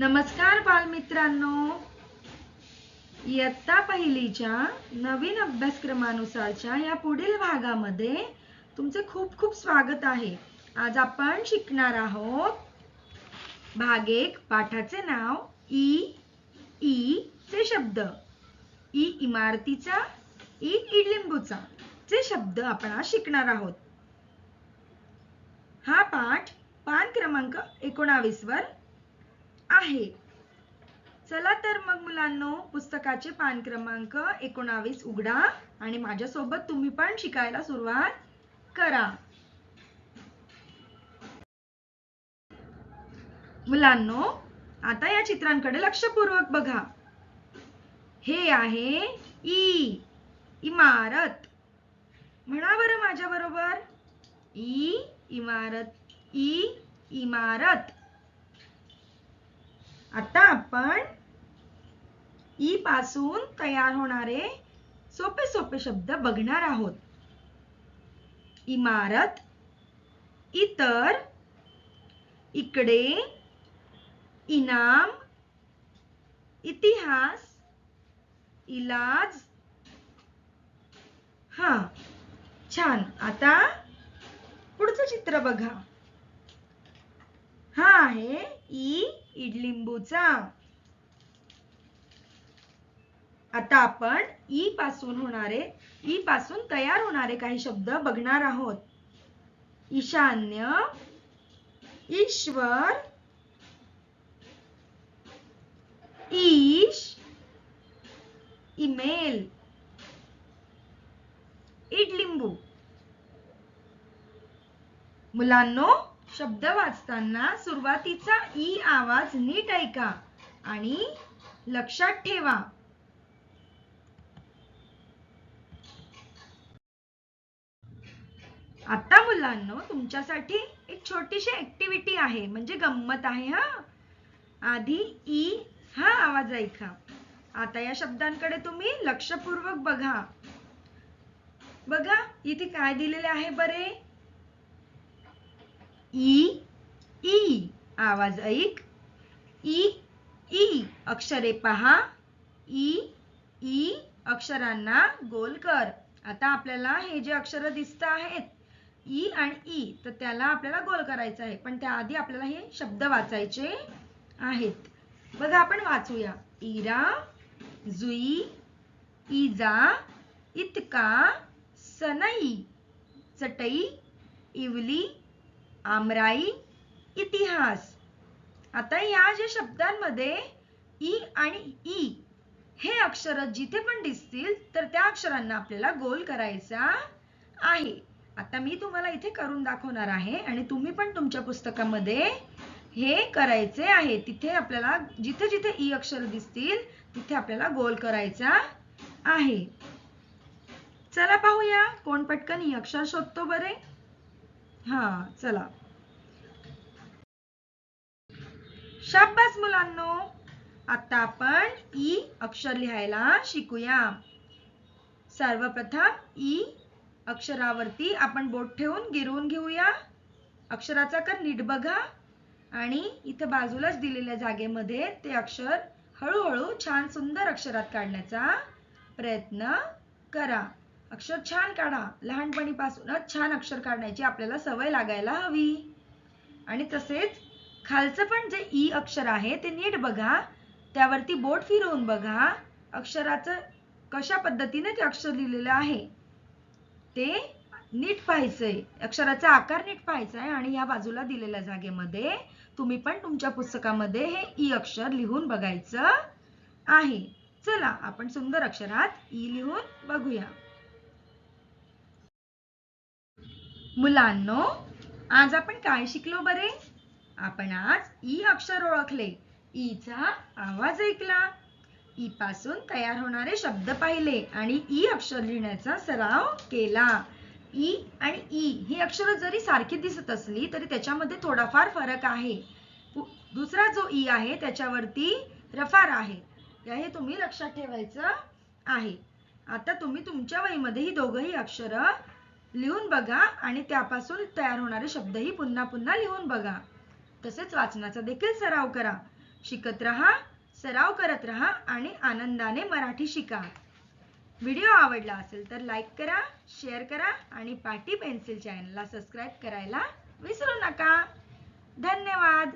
नमस्कार बालमित्रांनो, इयत्ता पहिलीच्या नवीन अभ्यासक्रमानुसारच्या या पुढील भागामध्ये तुमचे खूप खूप स्वागत आहे। आज आपण शिकणार आहोत भाग 1 पाठाचे नाव ई चे शब्द। ई इमारतीचा, ई इडलिंबूचा चे शब्द आपण आज शिकणार आहोत। हा पाठ पान क्रमांक 19 वर आहे। चला तर मग मुलांनो, पुस्तकाचे पान क्रमांक 19 उघडा आणि माझ्यासोबत तुम्ही पण शिकायला सुरुवात करा। मुलांनो, आता या चित्रांकडे लक्षपूर्वक बघा। हे आहे ई, इमारत। म्हणा बरं माझ्या बरोबर, ई इमारत, ई इमारत। आता आपण ई पासून तयार होणारे सोपे सोपे शब्द बघणार आहोत। इमारत, इतर, इकडे, इनाम, इतिहास, इलाज। छान। आता पुढचं चित्र बघा। हा आहे ई इडलिंबूचा। आता आपण ई पासून तयार होणारे काही शब्द बघणार आहोत। ईशान्य, ईश्वर, ईश, इमेल, इडलिंबू। मुलांनो, शब्द वाचताना सुरुवातीचा ई आवाज नीट ऐका आणि लक्षात ठेवा। आता मुलांनो, तुमच्यासाठी एक छोटीशी ऍक्टिव्हिटी आहे, म्हणजे गंमत आहे। आधी ई हा आवाज ऐका। आता या शब्दांकडे तुम्ही लक्षपूर्वक बघा। बघा इथे काय दिलेले आहे बरे। ई आवाज ऐक। ई अक्षरे पहा। ई अक्षरांना गोल कर। आता आपल्याला हे जे अक्षर दिसत आहेत ई आणि ई, तर त्याला आपल्याला गोल करायचं आहे, पण त्याआधी आपल्याला हे शब्द वाचायचे आहेत। बघा आपण वाचूया। इरा, जुई, इजा, इतका, सनई, चटई, इवली, आमराई, इतिहास। आता या जे शब्दांमध्ये ई आणि ई हे अक्षर जिथे पण दिसतील तर त्या अक्षरांना आपल्याला गोल करायचा आहे। आता मी तुम्हाला इथे करून दाखवणार आहे आणि तुम्ही पण तुमच्या पुस्तकामध्ये हे करायचे आहे। तिथे आपल्याला जिथे जिथे ई अक्षर दिसतील तिथे आपल्याला गोल करायचा आहे। चला पाहूया कोण पटकन ई अक्षर शोधतो बरे। चला। शाबास मुलांनो, आता आपण ई अक्षर लिहायला शिकूया। सर्वप्रथम ई अक्षरावरती आपण बोट ठेवून गिरवून घेऊया। अक्षराचा आकार नीट बघा आणि इथे बाजूलाच दिलेल्या जागेमध्ये ते अक्षर हळूहळू छान सुंदर अक्षरात काढण्याचा प्रयत्न करा। अक्षर छान काढा। लहानपणीपासूनच छान अक्षर काढण्याची आपल्याला सवय लागायला हवी। आणि तसेच खालचं पण जे ई अक्षर आहे ते नीट बघा, त्यावरती बोट फिरवून बघा। अक्षराचं कशा पद्धतीने ते अक्षर लिहिलेलं आहे ते नीट पाहायचंय। अक्षराचा आकार नीट पाहायचा आहे आणि या बाजूला दिलेल्या जागेमध्ये तुम्ही पण तुमच्या पुस्तकामध्ये हे ई अक्षर लिहून बघायचं आहे। चला आपण सुंदर अक्षरात ई लिहून बघूया। मुलांनो, आज आपण काय शिकलो बरे। आपण आज ई अक्षर ओळखले, ई चा आवाज ऐकला, ई पासून तयार होणारे शब्द पाहिले आणि ई अक्षर लिहिण्याचा सराव केला। ई आणि ई ही अक्षर जरी सारखी दिसत असली तरी त्याच्यामध्ये थोडाफार फरक आहे। दुसरा जो ई आहे त्याच्यावरती रफार आहे, हे तुम्ही लक्षात ठेवायचं आहे। आता तुम्ही तुमच्या वहीमध्ये ही दोघंही अक्षर लिहून बघा आणि त्यापासून तयार होणारे शब्दही पुन्हा पुन्हा लिहून बघा। तसेच वाचनाचा देखील सराव करा। शिकत रहा, सराव करत रहा आणि आनंदाने मराठी शिका. व्हिडिओ आवडला असेल तर लाईक करा, शेअर करा आणि पाटी पेन्सिल चॅनलला सबस्क्राईब करायला विसरू नका. धन्यवाद.